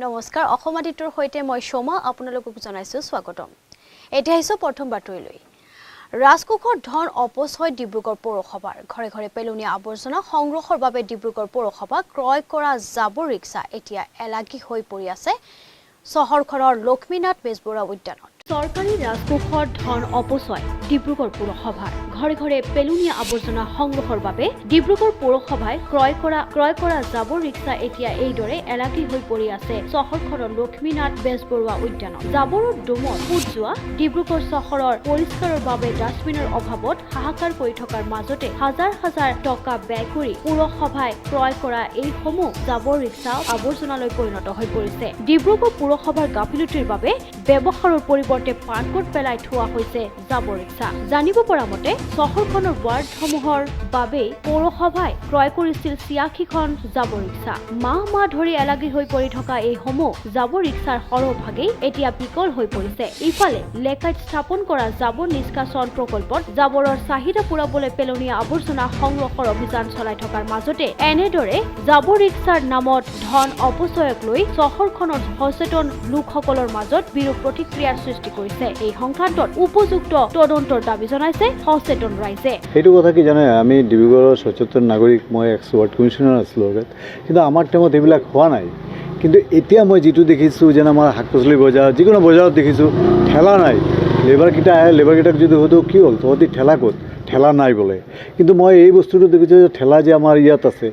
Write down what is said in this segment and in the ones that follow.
নমস্কাৰ অসমাদিতৰ হৈতে মই শোমা আপোনালোকক জনাইছো স্বাগতম এতিয়া আহিছো প্ৰথম বাতৰিলৈ ৰাজকোষৰ ধন অপচয় ডিব্ৰুগড় পৌৰসভাৰ ঘৰে ঘৰে পেলনীয়া আৱৰ্জনা সংগ্ৰহৰ বাবে ডিব্ৰুগড় পৌৰসভা ক্ৰয় কৰা জাবৰ ৰিক্সা এতিয়া এলাগী হৈ পৰি আছে চহৰখনৰ লক্ষ্মীনাথ বেজবৰুৱা উদ্যানত চৰকাৰী ৰাজকোষৰ ধন অপচয় ডিব্ৰুগড় পৌৰসভাৰ ঘৰে ঘৰে পেলনীয়া আৱৰ্জনা সংগ্ৰহৰ বাবে ডিব্ৰুগড় পৌৰসভাই ক্ৰয় কৰা জাবৰ ৰিক্সা এতিয়া এইদৰে এলাগী হৈ পৰি আছে চহৰখনৰ লক্ষ্মীনাথ বেজবৰুৱা উদ্যানত জাবৰৰ দমত ফুট যোৱা ডিব্ৰুগড় চহৰৰ পৰিষ্কাৰৰ বাবে ডাষ্টবিনৰ অভাৱত হাহাকাৰ কৰি থকাৰ মাজতে হাজাৰ হাজাৰ টকা ব্যয় কৰি পৌৰসভাই ক্ৰয় কৰা এই সমূহ জাবৰ ৰিক্সা আৱৰ্জনালৈ পৰিণত হৈ পৰিছে ডিব্ৰুগড় পৌৰসভাৰ গাফিলতিৰ বাবে ব্যৱহাৰৰ পৰিৱৰ্তে পানকট পেলাই থোৱা হৈছে জাবৰ ৰিক্সা জানিব পৰা মতে চহৰখনৰ ৱাৰ্ডসমূহৰ বাবে পৌৰসভাই ক্ৰয় কৰিছিল ৮৬খন জাবৰ ৰিক্সা মাহ ধৰি এলাগী হৈ পৰি থকা এই সমূহ জাবৰ ৰিক্সাৰ সৰহভাগেই এতিয়া বিকল হৈ পৰিছে ইফালে লেকাইত স্থাপন কৰা জাবৰ নিষ্কাশন প্ৰকল্পত জাবৰৰ চাহিদা পূৰাবলৈ পেলনীয়া আৱৰ্জনা সংগ্ৰহৰ অভিযান চলাই থকাৰ মাজতে এনেদৰে জাবৰ ৰিক্সাৰ নামত ধন অপচয়ক লৈ চহৰখনৰ সচেতন লোকসকলৰ মাজত বিৰূপ প্ৰতিক্ৰিয়াৰ সৃষ্টি কৰিছে এই সংক্ৰান্তত উপযুক্ত তদন্তৰ দাবী জনাইছে সচেতন ৰাইজে এইটো কথা কি জানে আমি ডিব্ৰুগড়ৰ সচেতন নাগৰিক মই এক্স ৱাৰ্ড কমিশনাৰ আছিলোঁ কিন্তু আমাৰ টাইমত এইবিলাক হোৱা নাই কিন্তু এতিয়া মই যিটো দেখিছোঁ যেন আমাৰ শাক পাচলি বজাৰ যিকোনো বজাৰত দেখিছোঁ ঠেলা নাই লেবাৰকেইটা আহে লেবাৰকেইটাক যদি হয়তো কি হ'ল তহঁতি ঠেলা ক'ত ঠেলা নাই বোলে কিন্তু মই এই বস্তুটো দেখিছোঁ যে ঠেলা যে আমাৰ ইয়াত আছে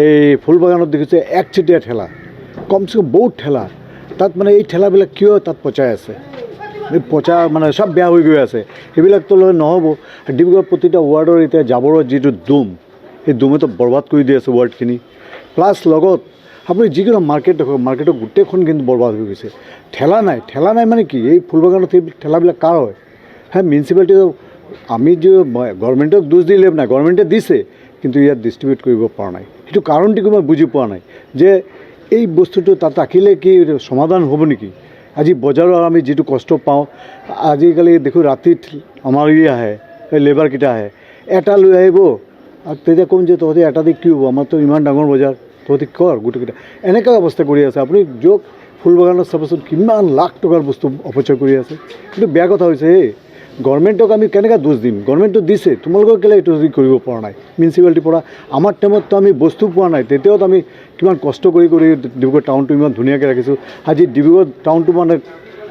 এই ফুলবাগানত দেখিছোঁ একচেটিয়া ঠেলা কমচে কম বহুত ঠেলা তাত মানে এই ঠেলাবিলাক কিয় তাত পচাই আছে পচা মানে সব বেয়া হৈ গৈ আছে সেইবিলাকতো লৈ নহ'ব ডিব্ৰুগড় প্ৰতিটা ৱাৰ্ডৰ এতিয়া জাবৰৰ যিটো দুম সেই দুমেতো বৰবাদ কৰি দি আছে ৱাৰ্ডখিনি প্লাছ লগত আপুনি যিকোনো মাৰ্কেট দেখক মাৰ্কেটৰ গোটেইখন কিন্তু বৰবাদ হৈ গৈছে ঠেলা নাই মানে কি এই ফুলবাগানত সেই ঠেলাবিলাক কাৰ হয় মিউনিচিপালিটি আমি যে গভৰ্ণমেণ্টক দোষ দি লাভ নাই গভৰ্ণমেণ্টে দিছে কিন্তু ইয়াত ডিষ্ট্ৰিবিউট কৰিব পৰা নাই সেইটো কাৰণটো মই বুজি পোৱা নাই যে এই বস্তুটো তাত ৰাখিলে কি সমাধান হ'ব নেকি আজি বজাৰৰ আমি যিটো কষ্ট পাওঁ আজিকালি দেখোঁ ৰাতিত আমাৰ আহে এই লেবাৰকেইটা আহে এটা লৈ আহিব আৰু তেতিয়া ক'ম যে তহঁতি এটা দি কি হ'ব আমাৰতো ইমান ডাঙৰ বজাৰ তহঁতি কৰ গোটেইকেইটা এনেকুৱা অৱস্থা কৰি আছে আপুনি য'ত ফুলবাগানত চাবচোন কিমান লাখ টকাৰ বস্তু অপচয় কৰি আছে কিন্তু বেয়া কথা হৈছে এই গভৰ্ণমেণ্টক আমি কেনেকৈ দোষ দিম গভৰ্ণমেণ্টটো দিছে তোমালোকৰ কেলৈ এইটো যদি কৰিব পৰা নাই মিউনিচিপালিটিৰ পৰা আমাৰ টাইমততো আমি বস্তু পোৱা নাই তেতিয়াও আমি কিমান কষ্ট কৰি ডিব্ৰুগড় টাউনটো ইমান ধুনীয়াকৈ ৰাখিছোঁ আজি ডিব্ৰুগড় টাউনটো মানে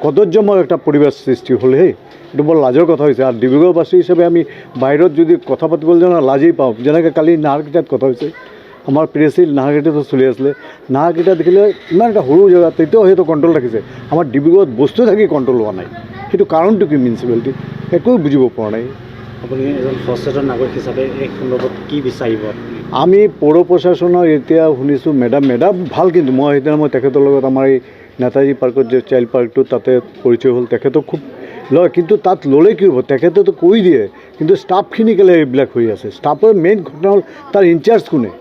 কদৰ্যময় এটা পৰিৱেশ সৃষ্টি হ'ল এইটো বৰ লাজৰ কথা হৈছে আৰু ডিব্ৰুগড়বাসী হিচাপে আমি বাহিৰত যদি কথা পাতিবলৈ যাওঁ লাজেই পাওঁ যেনেকৈ কালি নাহৰকটীয়াত কথা হৈছে আমাৰ প্ৰেছিল নাহৰকটীয়াতো চলি আছিলে নাহৰকটীয়া দেখিলে ইমান এটা সৰু জেগা তেতিয়াও সেইটো কণ্ট্ৰল ৰাখিছে আমাৰ ডিব্ৰুগড়ত বস্তু থাকি কণ্ট্ৰল হোৱা নাই সেইটো কাৰণটো কি মিউনিচিপালিটি একো বুজিব পৰা নাই আপুনি এজন সচেতন নাগৰিক হিচাপে এই সন্দৰ্ভত কি বিচাৰিব আমি পৌৰ প্ৰশাসনৰ এতিয়া শুনিছোঁ মেডাম ভাল কিন্তু মই সেইদিনা মই তেখেতৰ লগত আমাৰ এই নেতাজী পাৰ্কত যে চাইল্ড পাৰ্কটো তাতে পৰিচয় হ'ল তেখেতক খুব লয় কিন্তু তাত ল'লে কি হ'ব তেখেতেতো কৈ দিয়ে কিন্তু ষ্টাফখিনি কেলৈ এইবিলাক হৈ আছে ষ্টাফৰ মেইন ঘটনা হ'ল তাৰ ইনচাৰ্জ কোনে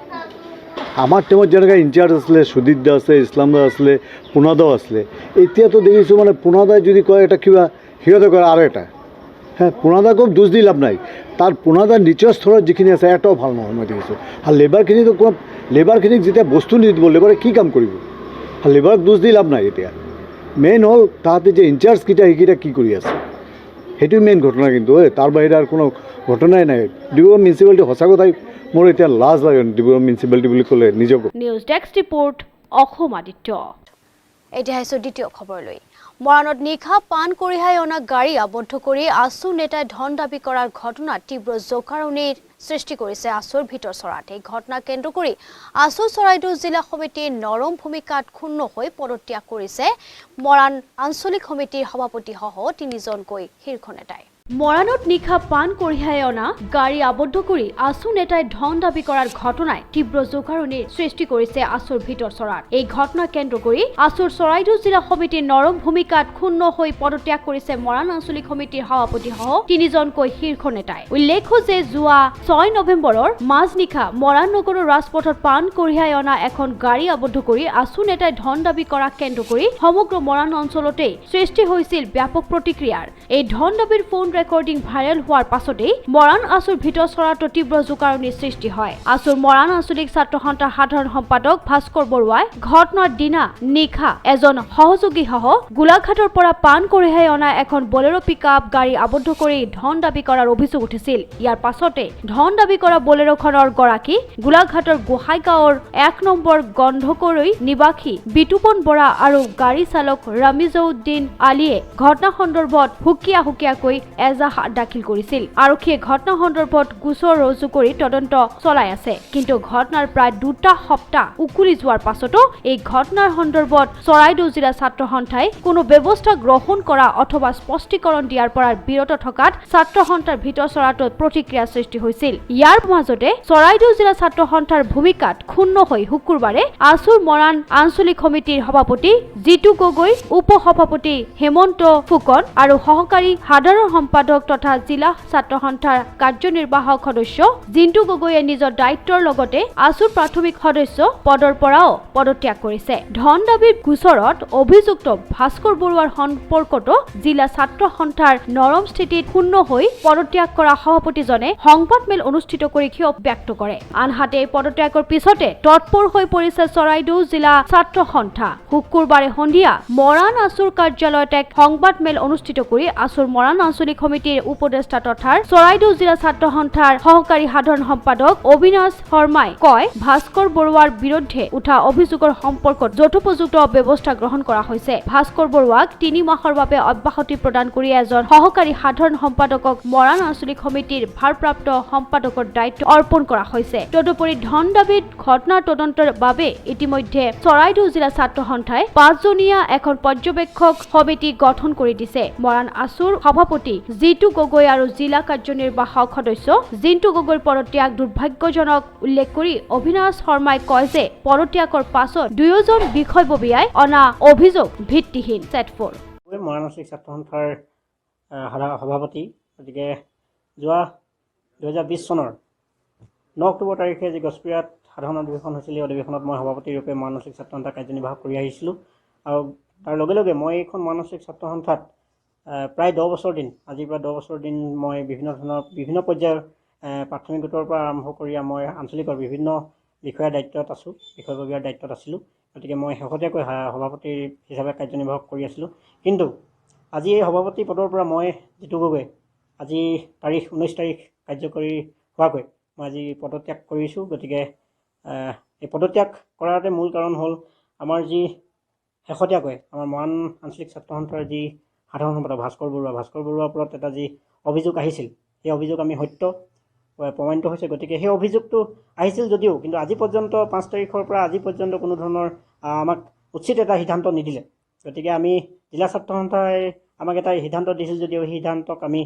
আমাৰ টাইমত যেনেকৈ ইনচাৰ্জ আছিলে সুদীপ দা আছে ইছলাম দা আছিলে পোনাদাও আছিলে এতিয়াতো দেখিছোঁ মানে পোনাদাই যদি কয় এটা কিবা সিহঁতে কয় আৰু এটা পোনাদাক দোষ দি লাভ নাই তাৰ পোনাদাৰ নিচৰ স্তৰত যিখিনি আছে এটাও ভাল নহয় মই দেখিছোঁ আৰু লেবাৰখিনিতো ক'ত লেবাৰখিনিক যেতিয়া বস্তু নিদিব লেবাৰে কি কাম কৰিব আৰু লেবাৰক দোষ দি লাভ নাই এতিয়া মেইন হ'ল তাহাঁতে যে ইনচাৰ্জকেইটা সেইকেইটা কি কৰি আছে সেইটোৱে মেইন ঘটনা কিন্তু তাৰ বাহিৰে আৰু কোনো ঘটনাই নাই ডিব্ৰুগড় মিউনিচিপালিটি সঁচা কথাই মোৰ এতিয়া লাজ লাগে ডিব্ৰুগড় মিউনিচিপালিটি বুলি ক'লে নিজকে news desk report Assam Aditya এতিয়া আহিছোঁ দ্বিতীয় খবৰলৈ মৰাণত নিশা পাণ কঢ়িয়াই অনা গাড়ী আবদ্ধ কৰি আছু নেতাই ধন দাবী কৰাৰ ঘটনাত তীব্ৰ জোকাৰণিৰ সৃষ্টি কৰিছে আছুৰ ভিতৰ চৰাত এই ঘটনা কেন্দ্ৰ কৰি আছু চৰাইদেউ জিলা সমিতিৰ নৰম ভূমিকাত ক্ষুণ্ণ হৈ পদত্যাগ কৰিছে মৰাণ আঞ্চলিক সমিতিৰ সভাপতিসহ ৩জনকৈ শীৰ্ষ নেতাই মৰাণত নিশা পাণ কঢ়িয়াই অনা গাড়ী আবদ্ধ কৰি আছু নেতাই ধন দাবী কৰাৰ ঘটনাই তীব্ৰ জোকাৰণিৰ সৃষ্টি কৰিছে আছুৰ ভিতৰ চৰাত এই ঘটনা কেন্দ্ৰ কৰি আছুৰ চৰাইদেউ জিলা সমিতিৰ নৰম ভূমিকাত ক্ষুণ্ণ হৈ পদত্যাগ কৰিছে মৰাণ আঞ্চলিক সমিতিৰ সভাপতিসহ ৩জনকৈ শীৰ্ষ নেতাই উল্লেখ্য যে যোৱা ৬ নৱেম্বৰৰ মাজনিশা মৰাণ নগৰৰ ৰাজপথত পাণ কঢ়িয়াই অনা এখন গাড়ী আবদ্ধ কৰি আছু নেতাই ধন দাবী কৰা কেন্দ্ৰ কৰি সমগ্ৰ মৰাণ অঞ্চলতে সৃষ্টি হৈছিল ব্যাপক প্ৰতিক্ৰিয়াৰ এই ধন দাবীৰ ফোন ৰেকৰ্ডিং ভাইৰেল হোৱাৰ পাছতেই মৰাণ আছুৰ ভিতৰ চৰাটো তীব্ৰ জোকাৰণিৰ সৃষ্টি হয়। আছুৰ মৰাণ আঞ্চলিক ছাত্ৰ সন্থাৰ সাধাৰণ সম্পাদক ভাস্কৰ বৰুৱাই ঘটনাৰ দিনা নিশা এজন সহযোগীসহ গোলাঘাটৰ পৰা পাণ কঢ়িয়াই অনা এখন বলেৰো পিকআপ গাড়ী আবদ্ধ কৰি ধন দাবী কৰাৰ অভিযোগ উঠিছিল। ইয়াৰ পাছতে ধন দাবী কৰা বলেৰোখনৰ গৰাকী গোলাঘাটৰ গোহাইগাঁৱৰ 1 নম্বৰ গন্ধকৰৈ নিবাসী বিতুপন বৰা আৰু গাড়ী চালক ৰামিজউদ্দিন আলীয়ে ঘটনা সন্দৰ্ভত হুকিয়াকৈ এজাহাৰ দাখিল কৰিছিল। আৰক্ষীয়ে ঘটনা সন্দৰ্ভত গোচৰ ৰুজু কৰি তদন্ত চলাই আছে। কিন্তু ঘটনাৰ প্ৰায় 2 সপ্তাহ উকলি যোৱাৰ পাছতো এই ঘটনাৰ সন্দৰ্ভত চৰাইদেউ জিলা ছাত্ৰ সন্থাই কোনো ব্যৱস্থা গ্ৰহণ কৰা অথবা স্পষ্টীকৰণ দিয়াৰ পৰা বিৰত থকাত ছাত্ৰ সন্থাৰ ভিতৰ চৰাটোত প্ৰতিক্ৰিয়াৰ সৃষ্টি হৈছিল। ইয়াৰ মাজতে চৰাইদেউ জিলা ছাত্ৰ সন্থাৰ ভূমিকাত ক্ষুণ্ণ হৈ শুকুৰবাৰে আছুৰ মৰাণ আঞ্চলিক সমিতিৰ সভাপতি জিতু গগৈ, উপ সভাপতি হেমন্ত ফুকন আৰু সহকাৰী সাধাৰণ সম্পাদক তথা জিলা ছাত্ৰ সন্থাৰ কাৰ্যনিৰ্বাহক সদস্য জিন্তু গগৈয়ে নিজৰ দায়িত্বৰ লগতে আছুৰ প্ৰাথমিক সদস্য পদৰ পৰাও পদত্যাগ কৰিছে। ধন দাবীৰ গোচৰত অভিযুক্ত ভাস্কৰ বৰুৱাৰ সম্পৰ্কতো জিলা ছাত্ৰ সন্থাৰ নৰম স্থিতিত ক্ষুণ্ণ হৈ পদত্যাগ কৰা সভাপতিজনে সংবাদমেল অনুষ্ঠিত কৰি ক্ষোভ ব্যক্ত কৰে। আনহাতে পদত্যাগৰ পিছতে তৎপৰ হৈ পৰিছে চৰাইদেউ জিলা ছাত্ৰ সন্থা। শুকুৰবাৰে সন্ধিয়া মৰাণ আছুৰ কাৰ্যালয়ত এক সংবাদমেল অনুষ্ঠিত কৰি আছুৰ মৰাণ আঞ্চলিক সমিতিৰ উপদেষ্টা তথা চৰাইদেউ জিলা ছাত্ৰ সন্থাৰ সহকাৰী সাধাৰণ সম্পাদক অবিনাশ শৰ্মাই কয়, ভাস্কৰ বৰুৱাৰ বিৰুদ্ধে উঠা অভিযোগৰ সম্পৰ্কত যথোপযুক্ত ব্যৱস্থা গ্ৰহণ কৰা হৈছে। ভাস্কৰ বৰুৱাক 3 মাহৰ বাবে অব্যাহতি প্ৰদান কৰি এজন সহকাৰী সাধাৰণ সম্পাদকক মৰাণ আঞ্চলিক সমিতিৰ ভাৰপ্ৰাপ্ত সম্পাদকৰ দায়িত্ব অৰ্পণ কৰা হৈছে। তদুপৰি ধন দাবীত ঘটনাৰ তদন্তৰ বাবে ইতিমধ্যে চৰাইদেউ জিলা ছাত্ৰ সন্থাই 5জনীয়া এখন পৰ্যবেক্ষক সমিতি গঠন কৰি দিছে। মৰাণ আছুৰ সভাপতি জিতু গগৈ আৰু জিলা কাৰ্যনিৰ্বাহক সদস্য জিন্তু গগৈৰ পদত্যাগ দুৰ্ভাগ্যজনক উল্লেখ কৰি অবিনাশ শৰ্মাই কয় যে পদত্যাগৰ পাছত দুয়োজন বিষয়ববীয়াই অনা অভিযোগ ভিত্তিহীন। মৰাণ আঞ্চলিক ছাত্ৰ সন্থাৰ সভাপতি, গতিকে যোৱা 2020 চনৰ 9 অক্টোবৰ তাৰিখে যি গছপুৰীয়াত সাধাৰণ অধিৱেশন হৈছিল, এই অধিৱেশনত মই সভাপতি ৰূপে মৰাণ আঞ্চলিক ছাত্ৰ সন্থাৰ কাৰ্যনিৰ্বাহক কৰি আহিছিলোঁ। আৰু তাৰ লগে লগে মই এইখন মৰাণ আঞ্চলিক ছাত্ৰ সন্থাত প্ৰায় 10 বছৰ দিন, আজিৰ পৰা 10 বছৰ দিন মই বিভিন্ন পৰ্যায়ৰ প্ৰাথমিক গোটৰ পৰা আৰম্ভ কৰি মই আঞ্চলিকৰ বিভিন্ন বিষয়াৰ দায়িত্বত আছোঁ, বিষয়ববীয়াৰ দায়িত্বত আছিলোঁ। গতিকে মই শেহতীয়াকৈ সভাপতি হিচাপে কাৰ্যনিৰ্বাহক কৰি আছিলোঁ। কিন্তু আজি এই সভাপতি পদৰ পৰা মই জিতু গগৈ আজি 19 তাৰিখ কাৰ্যকৰী হোৱাকৈ মই আজি পদত্যাগ কৰিছোঁ। গতিকে এই পদত্যাগ কৰাৰ মূল কাৰণ হ'ল আমাৰ যি শেহতীয়াকৈ আমাৰ মৰাণ আঞ্চলিক ছাত্ৰ সন্থাৰ যি সাধাৰণ সম্পাদক ভাস্কৰ বৰুৱাৰ ওপৰত এটা যি অভিযোগ আহিছিল, সেই অভিযোগ আমি সত্য প্ৰমাণিত হৈছে। গতিকে সেই অভিযোগটো আহিছিল যদিও কিন্তু আজি পৰ্যন্ত 5 তাৰিখৰ পৰা আজি পৰ্যন্ত কোনো ধৰণৰ আমাক উচিত এটা সিদ্ধান্ত নিদিলে। গতিকে আমি জিলা ছাত্ৰ সন্থাই আমাক এটা সিদ্ধান্ত দিছিল যদিও সেই সিদ্ধান্তক আমি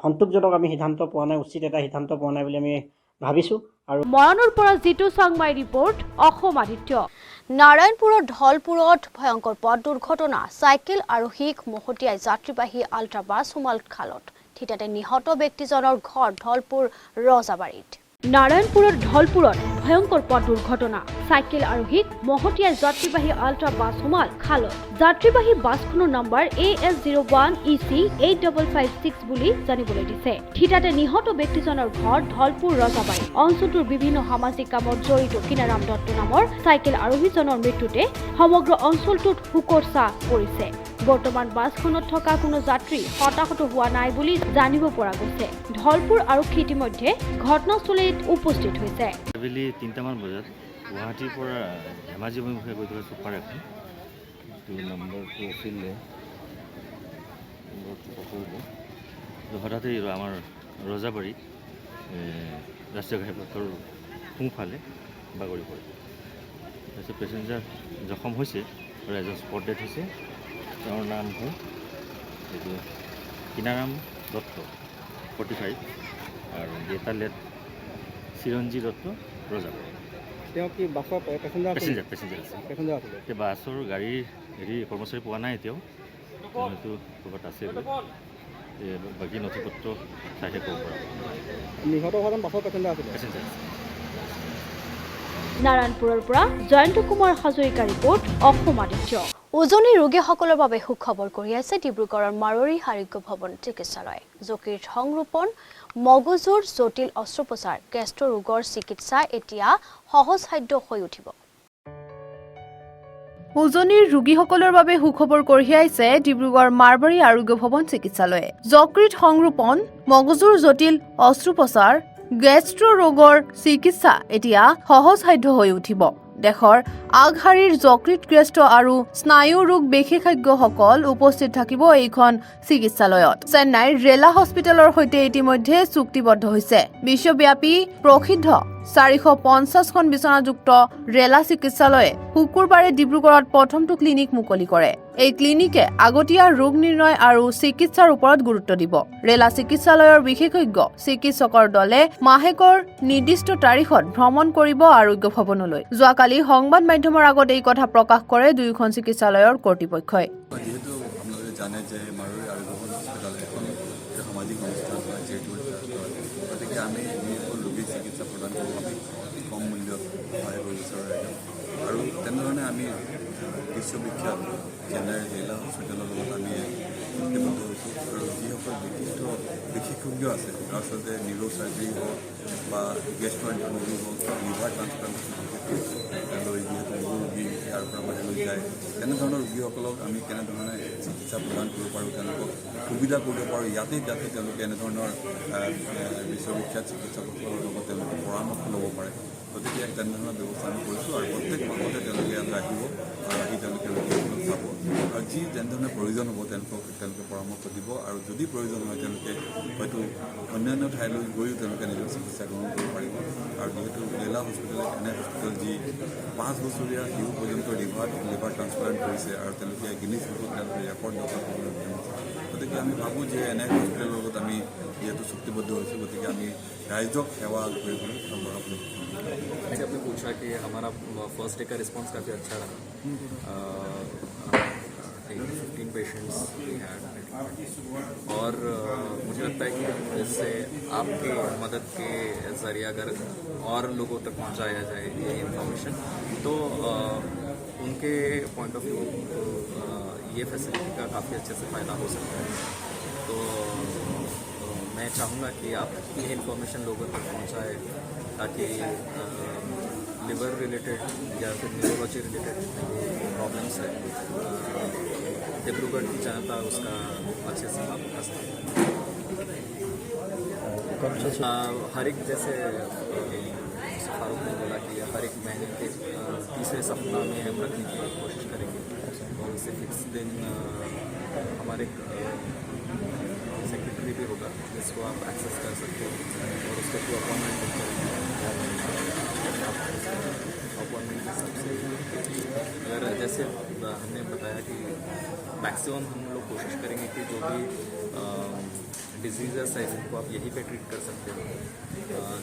সন্তোষজনক আমি সিদ্ধান্ত পোৱা নাই, উচিত এটা সিদ্ধান্ত পোৱা নাই বুলি আমি ভাবিছোঁ। আৰু মৰাণৰ পৰা জিতু চাংমাই ৰিপৰ্ট, অসম আদিত্য। নাৰায়ণপুৰৰ ঢলপুৰত ভয়ংকৰ পথ দুৰ্ঘটনা, চাইকেল আৰোহীক মহতিয়াই যাত্ৰীবাহী আল্ট্ৰা বাছ সোমাল খালত। থিতাতে নিহত ব্যক্তিজনৰ ঘৰ ঢলপুৰ ৰজাবাৰীত। নাৰায়ণপুৰৰ ঢলপুৰত ভয়ংকৰ পথ দুৰ্ঘটনা, চাইকেল আৰোহীক মহতিয়াই যাত্ৰীবাহী আল্ট্ৰা বাছ সোমাল খালত। যাত্ৰীবাহী বাছখনৰ নম্বৰ AS01 EC 8556 বুলি জানিবলৈ দিছে। থিতাতে নিহত ব্যক্তিজনৰ ঘৰ ঢলপুৰ ৰজাবাৰী। অঞ্চলটোৰ বিভিন্ন সামাজিক কামত জড়িত কিনাৰাম দত্ত নামৰ চাইকেল আৰোহীজনৰ মৃত্যুতে সমগ্ৰ অঞ্চলটোত শোকৰ ছাঁ পৰিছে। বৰ্তমান বাছখনত থকা কোনো যাত্ৰী হতাহত হোৱা নাই বুলি জানিব পৰা গৈছে। ঢলপুৰ আৰক্ষী ইতিমধ্যে ঘটনাস্থলীত উপস্থিত হৈছে। আবেলি 3টামান বজাত গুৱাহাটীৰ পৰা ধেমাজি অভিমুখে গৈ থকা চুপাৰ এখন, নম্বৰটো আছিলে হঠাতে আমাৰ ৰজাবাৰীত ৰাষ্ট্ৰীয় ঘাইপথৰ সোঁফালে বাগৰি পৰে। তাৰপিছত পেছেঞ্জাৰ জখম হৈছে আৰু এজন স্পট ডেথ হৈছে। তেওঁৰ নাম হ'ল এইটো কিনাৰাম দত্ত 45 আৰু গেটালেট চিৰঞ্জী দত্ত ৰজাবাৰী। তেওঁ কি বাছৰ পেছেঞ্জাৰ আছে। আছিলে? এতিয়া বাছৰ গাড়ীৰ কৰ্মচাৰী পোৱা নাই এতিয়াও, হয়তো ক'ৰবাত আছে। বাকী নথি পত্ৰ চাইহে ক'ব পৰা। নিহত হোৱাজন বাছৰ পেছেঞ্জাৰ আছিলে? পেছেঞ্জাৰ আছে। নাৰায়ণপুৰৰ পৰা জয়ন্ত কুমাৰ হাজৰিকা ৰিপৰ্ট, অসম আদিত্য। উজনি ৰোগীসকলৰ বাবে সুখবৰ কঢ়িয়াইছে ডিব্ৰুগড়ৰ মাৰোৱাৰী আৰোগ্য ভৱন চিকিৎসালয়। যকৃত সংৰোপণ, মগজুৰ জটিল অস্ত্ৰোপচাৰ, গেষ্ট্ৰ ৰোগৰ চিকিৎসা এতিয়া সহজসাধ্য হৈ উঠিব। উজনিৰ ৰোগীসকলৰ বাবে সুখবৰ কঢ়িয়াইছে ডিব্ৰুগড় মাৰোৱাৰী আৰোগ্য ভৱন চিকিৎসালয়ে। যকৃত সংৰোপণ, মগজুৰ জটিল অস্ত্ৰোপচাৰ, গেষ্ট্ৰ ৰোগৰ চিকিৎসা এতিয়া সহজসাধ্য হৈ উঠিব। দেশৰ আগশাৰীৰ যকৃতগ্ৰস্ত আৰু স্নায়ু ৰোগ বিশেষজ্ঞসকল উপস্থিত থাকিব এইখন চিকিৎসালয়ত। চেন্নাইৰ ৰেলা হস্পিটেলৰ সৈতে ইতিমধ্যে চুক্তিবদ্ধ হৈছে। বিশ্বব্যাপী প্ৰসিদ্ধ 450খন বিচনাযুক্ত ৰেলা চিকিৎসালয়ে শুকুৰবাৰে ডিব্ৰুগড়ত প্ৰথমটো ক্লিনিক মুকলি কৰে। এই ক্লিনিকে আগতীয়া ৰোগ নিৰ্ণয় আৰু চিকিৎসাৰ ওপৰত গুৰুত্ব দিব। ৰেলা চিকিৎসালয়ৰ বিশেষজ্ঞ চিকিৎসকৰ দলে মাহেকৰ নিৰ্দিষ্ট তাৰিখত ভ্ৰমণ কৰিব আৰোগ্য ভৱনলৈ। যোৱাকালি সংবাদ মাধ্যমৰ আগত এই কথা প্ৰকাশ কৰে দুয়োখন চিকিৎসালয়ৰ কৰ্তৃপক্ষই। যিহেতু আপোনালোকে জানে যে মাৰোৱাৰী আৰোগ্য হস্পিটেল এখন সামাজিক অনুষ্ঠান হয়, গতিকে আমি যিসকল ৰোগীক চিকিৎসা প্ৰদান কৰোঁ আমি কম মূল্যত সহায় কৰিব বিচাৰোঁ আৰু তেনেধৰণে আমি বিশ্ববিখ্যাত চেন্নাইৰ ৰেলা হস্পিটেলৰ লগত আমি চুক্তিবদ্ধ হৈছোঁ আৰু যিসকল বিশেষজ্ঞ আছে আচলতে নিউৰ' চাৰ্জাৰী হওক বা গেষ্ট্ৰ'এণ্টাৰলজি হওক, লিভাৰ ট্ৰান্সপ্লাণ্টেশ্যন লৈ যিহেতু বহু ৰোগী ইয়াৰ পৰা বাহিৰলৈ যায়, তেনেধৰণৰ ৰোগীসকলক আমি কেনেধৰণে চিকিৎসা প্ৰদান কৰিব পাৰোঁ, তেওঁলোকক সুবিধা কৰিব পাৰোঁ, যাতে তেওঁলোকে এনেধৰণৰ বিশ্ববিখ্যাত চিকিৎসকসকলৰ লগত তেওঁলোকে পৰামৰ্শ ল'ব পাৰে। গতিকে তেনেধৰণৰ ব্যৱস্থা আমি কৰিছোঁ আৰু প্ৰত্যেক মাহতে তেওঁলোকে ইয়ালৈ আহিব আৰু আহি তেওঁলোকে ৰোগীসকলক চাব আৰু যি যেনেধৰণে প্ৰয়োজন হ'ব তেওঁলোকে পৰামৰ্শ দিব আৰু যদি প্ৰয়োজন হয় তেওঁলোকে হয়তো অন্যান্য ঠাইলৈ গৈও তেওঁলোকে নিজৰ চিকিৎসা গ্ৰহণ কৰিব পাৰিব। আৰু যিহেতু ৰেলা হস্পিটেল এনে হস্পিটেল যি 5 বছৰীয়া শিশু পৰ্যন্ত লিভাৰ ট্ৰান্সপ্লাণ্ট কৰিছে আৰু তেওঁলোকে গিনিজ বুকত তেওঁলোকে ৰেকৰ্ড দখল কৰিবলৈ সক্ষম হৈছে। গতিকে আমি ভাবোঁ যে এনে হস্পিটেলৰ লগত আমি যিহেতু চুক্তিবদ্ধ হৈছোঁ, গতিকে আমি ৰাইজক সেৱা আগবঢ়াবলৈ সম্ভৱ। जैसे आपने पूछा कि हमारा फर्स्ट डे का रिस्पांस काफ़ी अच्छा रहा। 15 पेशेंट्स वी हैड और मुझे लगता है कि इससे आपके मदद के ज़रिए अगर और लोगों तक पहुंचाया जाए ये इन्फॉर्मेशन तो उनके पॉइंट ऑफ व्यू ये फैसिलिटी का काफ़ी अच्छे से फ़ायदा हो सकता है। तो मैं चाहूँगा कि आप ये इन्फॉर्मेशन लोगों तक पहुँचाए ताकि लिवर रिलेटेड या फिर न्यूरोलॉजी रिलेटेड प्रॉब्लम्स है डिब्रूगढ़ की जनता उसका अच्छे से लाभ उठा सके। हर एक जैसे फारूक ने बोला कि हर एक महीने के तीसरे सप्ताह में हम रखने की कोशिश करेंगे और उससे फिक्स दिन हमारे सेक्रेटरी भी होगा जिसको आप एक्सेस कर सकते हो और उसके थ्रू अपॉइंटमेंट बुक करेंगे। अपॉइंटमेंट के हिसाब से अगर जैसे हमने बताया कि मैक्सिमम हम लोग कोशिश करेंगे कि जो भी डिजीज़ेस है जिनको आप यहीं पे ट्रीट कर सकते हो,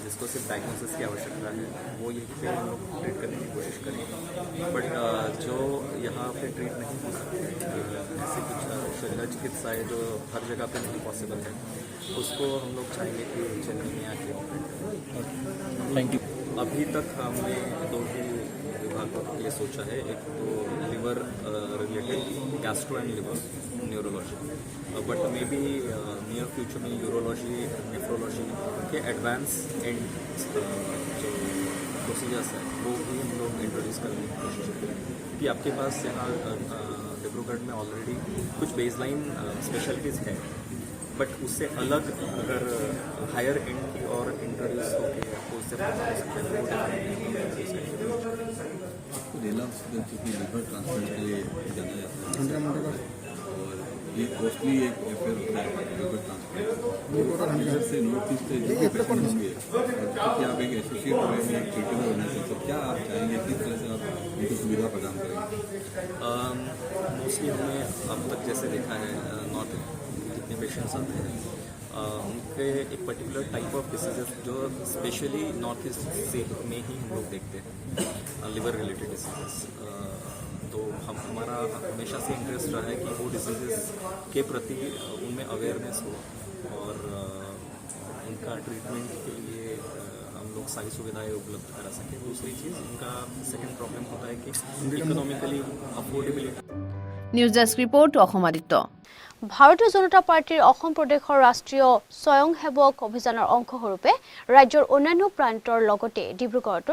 जिसको सिर्फ डायग्नोसिस की आवश्यकता है वो यहीं पे हम लोग ट्रीट करने की कोशिश करेंगे। बट जो यहाँ पे ट्रीट नहीं हो सकते ऐसे कुछ शल्य चिकित्सा है जो हर जगह पे नहीं पॉसिबल है, उसको हम लोग चाहेंगे कि चेन्नई में आके ऑपरेट करें। Thank you. अभी तक हमने 2 ही विभागों के लिए सोचा है, एक तो liver related gastro and liver neurology, but may be near future में यूरोलॉजी नेफ्रोलॉजी के एडवांस एंड जो प्रोसीजर्स है वो भी हम लोग इंट्रोड्यूस करने की कोशिश करेंगे कि आपके पास यहाँ डिब्रूगढ़ में ऑलरेडी कुछ बेसलाइन स्पेशलिटीज़ है, बट उससे अलग अगर हायर एंड की और इंट्रोड्यूस होकर आपको उससे फायदा हो सकता है। रेला हॉस्पिटल चूँकि लिवर ट्रांसप्लांट के लिए जाना जाता है और ये कॉस्टली एक अफेयर होता है लिवर ट्रांसप्लांट। इधर से नॉर्थ ईस्ट से जो पेशेंट होंगे क्योंकि आप एक एसोसिएट हुए हैं एक चैरिटेबल ऑर्गेनाइजेशन, तो क्या आप चाहेंगे किस तरह से आप उनको सुविधा प्रदान करेंगे? मोस्टली हमने अब तक जैसे देखा है नॉर्थ जितने पेशेंट्स आते हैं उनके एक पर्टिकुलर टाइप ऑफ डिसीजेस जो स्पेशली नॉर्थ ईस्ट से में ही हम लोग देखते हैं लिवर रिलेटेड डिसीजेस। तो हमारा हमेशा से इंटरेस्ट रहा है कि वो डिसीजेस के प्रति उनमें अवेयरनेस हो और उनका ट्रीटमेंट के लिए हम लोग सारी सुविधाएं उपलब्ध करा सकें। दूसरी चीज़ इनका सेकंड प्रॉब्लम होता है कि economically affordability. News desk report Assam Aditya. ভাৰতীয় জনতা পাৰ্টিৰ অসম প্ৰদেশৰ ৰাষ্ট্ৰীয় স্বয়ংসেৱক অভিযানৰ অংশস্বৰূপে ৰাজ্যৰ অন্যান্য প্ৰান্তৰ লগতে ডিব্ৰুগড়তো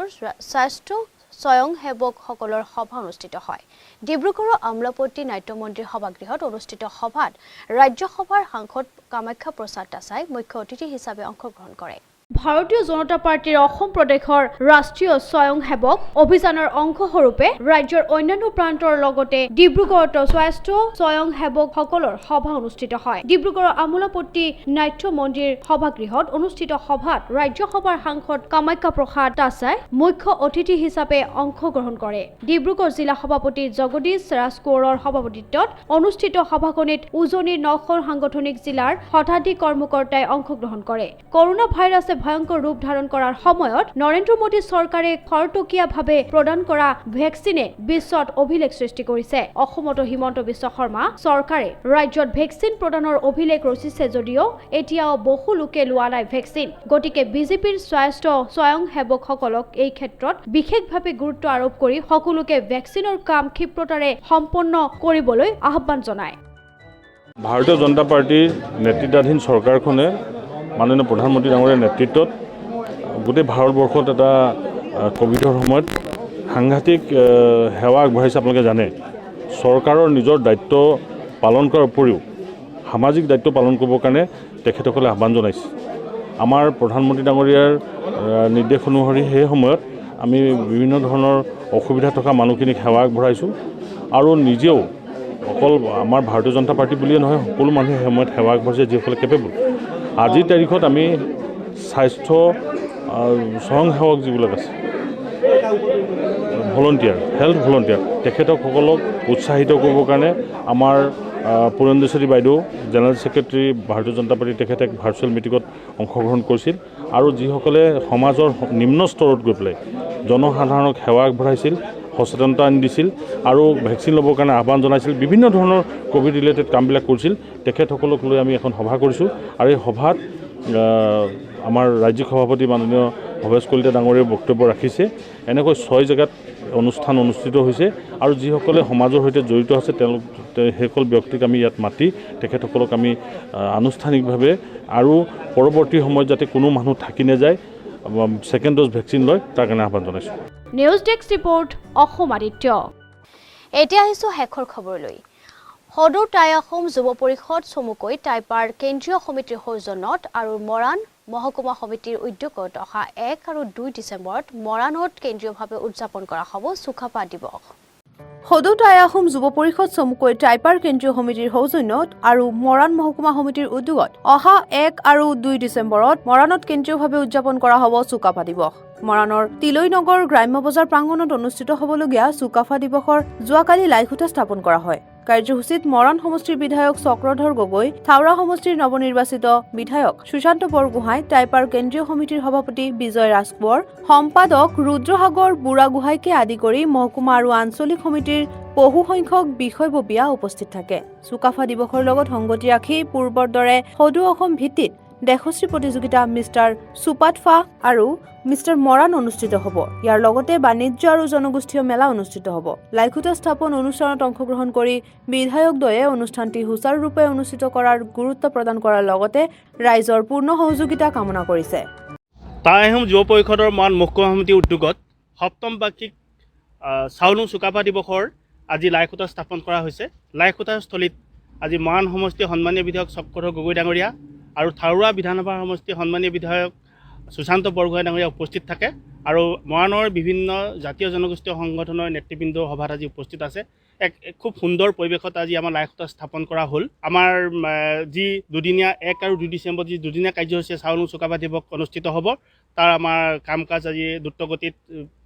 স্বাস্থ্য স্বয়ংসেৱকসকলৰ সভা অনুষ্ঠিত হয়। ডিব্ৰুগড়ৰ আমলাপট্টি নাট্য মন্দিৰ সভাগৃহত অনুষ্ঠিত সভাত ৰাজ্যসভাৰ সাংসদ কামাখ্যা প্ৰসাদ দাসাই মুখ্য অতিথি হিচাপে অংশগ্ৰহণ কৰে। ভাৰতীয় জনতা পাৰ্টিৰ অসম প্ৰদেশৰ ৰাষ্ট্ৰীয় স্বয়ংসেৱক অভিযানৰ অংশস্বৰূপে ৰাজ্যৰ অন্যান্য প্ৰান্তৰ লগতে ডিব্ৰুগড়তো স্বাস্থ্য স্বয়ংসেৱকসকলৰ সভা অনুষ্ঠিত হয়। ডিব্ৰুগড়ৰ আমলাপট্টি নাট্য মন্দিৰ সভাগৃহত অনুষ্ঠিত সভাত ৰাজ্যসভাৰ সাংসদ কামাখ্যা প্ৰসাদ দাসাই মুখ্য অতিথি হিচাপে অংশগ্ৰহণ কৰে। ডিব্ৰুগড় জিলা সভাপতি জগদীশ ৰাজকোঁৱৰৰ সভাপতিত্বত অনুষ্ঠিত সভাখনিত উজনিৰ 9খন সাংগঠনিক জিলাৰ শতাধিক কৰ্মকৰ্তাই অংশগ্ৰহণ কৰে। কৰোনা ভাইৰাছে ভয়ংকৰ ৰূপ ধাৰণ কৰাৰ সময়ত নৰেন্দ্ৰ মোদী চৰকাৰে খৰতকীয়াভাৱে প্ৰদান কৰা ভেকচিনে বিশ্বত অভিলেখ সৃষ্টি কৰিছে। অসমতো হিমন্ত বিশ্ব শৰ্মা চৰকাৰে ৰাজ্যত ভেকচিন প্ৰদানৰ অভিলেখ ৰচিছে যদিও এতিয়াও বহু লোকে লোৱা নাই ভেকচিন। গতিকে বিজেপিৰ স্বাস্থ্য স্বয়ংসেৱকসকলক এই ক্ষেত্ৰত বিশেষভাৱে গুৰুত্ব আৰোপ কৰি সকলোকে ভেকচিনৰ কাম ক্ষিপ্ৰতাৰে সম্পন্ন কৰিবলৈ আহ্বান জনায়। ভাৰতীয় জনতা পাৰ্টিৰ নেতৃত্বাধীন চৰকাৰখনে মাননীয় প্ৰধানমন্ত্ৰী ডাঙৰীয়াৰ নেতৃত্বত গোটেই ভাৰতবৰ্ষত এটা কোভিডৰ সময়ত সাংঘাতিক সেৱা আগবঢ়াইছে। আপোনালোকে জানে চৰকাৰৰ নিজৰ দায়িত্ব পালন কৰাৰ উপৰিও সামাজিক দায়িত্ব পালন কৰিবৰ কাৰণে তেখেতসকলে আহ্বান জনাইছে। আমাৰ প্ৰধানমন্ত্ৰী ডাঙৰীয়াৰ নিৰ্দেশ অনুসৰি সেই সময়ত আমি বিভিন্ন ধৰণৰ অসুবিধা থকা মানুহখিনিক সেৱা আগবঢ়াইছোঁ আৰু নিজেও অকল আমাৰ ভাৰতীয় জনতা পাৰ্টি বুলিয়ে নহয় সকলো মানুহে সেই সময়ত সেৱা আগবঢ়াইছে যিসকলে কেপেবল। আজিৰ তাৰিখত আমি স্বাস্থ্য স্বয়ংসেৱক যিবিলাক আছে ভলণ্টিয়াৰ হেল্থ ভলণ্টিয়াৰ তেখেতসকলক উৎসাহিত কৰিবৰ কাৰণে আমাৰ পুৰন্দশ্ৰী বাইদেউ জেনেৰেল ছেক্ৰেটাৰী ভাৰতীয় জনতা পাৰ্টি তেখেতে ভাৰ্চুৱেল মিটিঙত অংশগ্ৰহণ কৰিছিল আৰু যিসকলে সমাজৰ নিম্ন স্তৰত গৈ পেলাই জনসাধাৰণক সেৱা আগবঢ়াইছিল, সচেতনতা আনি দিছিল আৰু ভেকচিন ল'বৰ কাৰণে আহ্বান জনাইছিল, বিভিন্ন ধৰণৰ ক'ভিড ৰিলেটেড কামবিলাক কৰিছিল, তেখেতসকলক লৈ আমি এখন সভা কৰিছোঁ। আৰু এই সভাত আমাৰ ৰাজ্যিক সভাপতি মাননীয় ভৱেশ কলিতা ডাঙৰীয়াৰ বক্তব্য ৰাখিছে। এনেকৈ 6 জেগাত অনুষ্ঠান অনুষ্ঠিত হৈছে আৰু যিসকলে সমাজৰ সৈতে জড়িত আছে তেওঁলোক সেইসকল ব্যক্তিক আমি ইয়াত মাতি তেখেতসকলক আমি আনুষ্ঠানিকভাৱে আৰু পৰৱৰ্তী সময়ত যাতে কোনো মানুহ থাকি নাযায় ছেকেণ্ড ড'জ ভেকচিন লয় তাৰ কাৰণে আহ্বান জনাইছোঁ। News desk report Assam Aditya. এতিয়া আহিছোঁ শেষৰ খবৰলৈ। সদৌ টাই অসম যুৱ পৰিষদ চমুকৈ টাইপাৰ কেন্দ্ৰীয় সমিতিৰ সৌজন্যত আৰু মৰাণ মহকুমা সমিতিৰ উদ্যোগত অহা 1 আৰু 2 ডিচেম্বৰত মৰাণত কেন্দ্ৰীয়ভাৱে উদযাপন কৰা হ'ব চুকাফা দিৱস। সদৌ টাই অসম যুৱ পৰিষদ চমুকৈ টাইপাৰ কেন্দ্ৰীয় সমিতিৰ সৌজন্যত আৰু মৰাণ মহকুমা সমিতিৰ উদ্যোগত অহা 1 আৰু 2 ডিচেম্বৰত মৰাণত কেন্দ্ৰীয়ভাৱে উদযাপন কৰা হ'ব চুকাফা দিৱস। মৰাণৰ তিলৈনগৰ গ্ৰাম্য বজাৰ প্ৰাংগণত অনুষ্ঠিত হ'বলগীয়া চুকাফা দিৱসৰ যোৱাকালি লাইখুঁটা স্থাপন কৰা হয়। কাৰ্যসূচীত মৰাণ সমষ্টিৰ বিধায়ক চক্ৰধৰ গগৈ, থাওৰা সমষ্টিৰ নৱনিৰ্বাচিত বিধায়ক সুশান্ত বৰগোহাঁই, টাইপাৰ কেন্দ্ৰীয় সমিতিৰ সভাপতি বিজয় ৰাজকোঁৱৰ, সম্পাদক ৰুদ্ৰসাগৰ বুঢ়াগোহাঁইকে আদি কৰি মহকুমা আৰু আঞ্চলিক সমিতিৰ বহু সংখ্যক বিষয়ববীয়া উপস্থিত থাকে। চুকাফা দিৱসৰ লগত সংগতি ৰাখি পূৰ্বৰ দৰে সদৌ অসম ভিত্তিত দেশশ্ৰী প্ৰতিযোগিতা মিষ্টাৰ চুপাটফা আৰু মিষ্টাৰ মৰাণ অনুষ্ঠিত হ'ব। ইয়াৰ লগতে বাণিজ্য আৰু জনগোষ্ঠীয় মেলা অনুষ্ঠিত হ'ব। লাইখুঁটা স্থাপন অনুষ্ঠানত অংশগ্ৰহণ কৰি বিধায়কদ্বয়ে অনুষ্ঠানটি সুচাৰুৰূপে অনুষ্ঠিত কৰাৰ গুৰুত্ব প্ৰদান কৰাৰ লগতে ৰাইজৰ পূৰ্ণ সহযোগিতা কামনা কৰিছে। টাই অসম যুৱ পৰিষদৰ মৰাণ মহকুমা সমিতিৰ উদ্যোগত 7ম বাৰ্ষিক চাউলুং চুকাফা দিৱসৰ আজি লাইখুঁটা স্থাপন কৰা হৈছে। লাইখুঁটাৰ স্থলীত আজি মৰাণ সমষ্টিৰ সন্মানীয় বিধায়ক চক্ৰধৰ গগৈ ডাঙৰীয়া আৰু থাৰুৱা বিধানসভা সমষ্টিৰ সন্মানীয় বিধায়ক সুশান্ত বৰগোহাঁই ডাঙৰীয়া উপস্থিত থাকে আৰু মৰাণৰ বিভিন্ন জাতীয় জনগোষ্ঠীয় সংগঠনৰ নেতৃবৃন্দ সভাত আজি উপস্থিত আছে। এক খুব সুন্দৰ পৰিৱেশত আজি আমাৰ লাইখুঁটা স্থাপন কৰা হ'ল। আমাৰ যি দুদিনীয়া 1 আৰু 2 ডিচেম্বৰ যি দুদিনীয়া কাৰ্যসূচী চাউলুং চুকাফা দিৱস অনুষ্ঠিত হ'ব তাৰ আমাৰ কাম কাজ আজি দ্ৰুতগতিত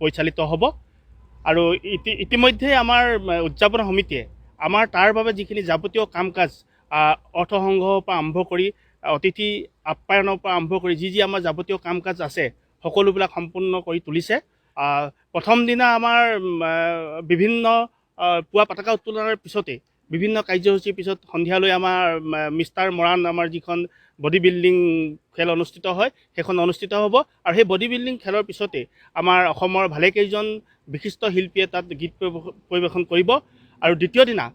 পৰিচালিত হ'ব আৰু ইতিমধ্যে আমাৰ উদযাপন সমিতিয়ে আমাৰ তাৰ বাবে যিখিনি যাৱতীয় কাম কাজ অৰ্থ সংগ্ৰহৰ পৰা আৰম্ভ কৰি অতিথি আপ্যায়নৰ পৰা আৰম্ভ কৰি যি আমাৰ যাৱতীয় কাম কাজ আছে সকলোবিলাক সম্পূৰ্ণ কৰি তুলিছে। প্ৰথম দিনা আমাৰ বিভিন্ন পুৱা পতাকা উত্তোলনৰ পিছতে বিভিন্ন কাৰ্যসূচীৰ পিছত সন্ধিয়ালৈ আমাৰ মিষ্টাৰ মৰাণ আমাৰ যিখন বডি বিল্ডিং খেল অনুষ্ঠিত হয় সেইখন অনুষ্ঠিত হ'ব আৰু সেই বডি বিল্ডিং খেলৰ পিছতে আমাৰ অসমৰ ভালেকেইজন বিশিষ্ট শিল্পীয়ে তাত গীত পৰিৱেশন কৰিব আৰু দ্বিতীয় দিনা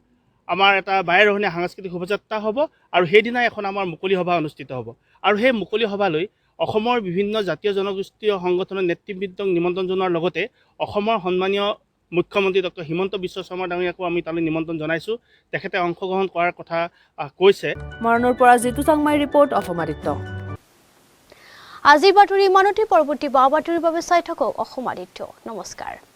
আমাৰ এটা বাৰেৰহণীয়া সাংস্কৃতিক শোভাযাত্ৰা হ'ব আৰু সেইদিনা এখন আমাৰ মুকলি সভা অনুষ্ঠিত হ'ব আৰু সেই মুকলি সভালৈ অসমৰ বিভিন্ন জাতীয় জনগোষ্ঠীয় সংগঠনৰ নেতৃবৃন্দক নিমন্ত্ৰণ জনোৱাৰ লগতে অসমৰ সন্মানীয় মুখ্যমন্ত্ৰী ডক্টৰ হিমন্ত বিশ্ব শৰ্মা ডাঙৰীয়াকো আমি তালৈ নিমন্ত্ৰণ জনাইছোঁ তেখেতে অংশগ্ৰহণ কৰাৰ কথা কৈছে মৰণৰ পৰা জিতু চাংমাই ৰিপৰ্ট অসম আদিত্য আজিৰ বাতৰি ইমানতে পৰৱৰ্তী বাতৰিৰ বাবে চাই থাকক অসম আদিত্য নমস্কাৰ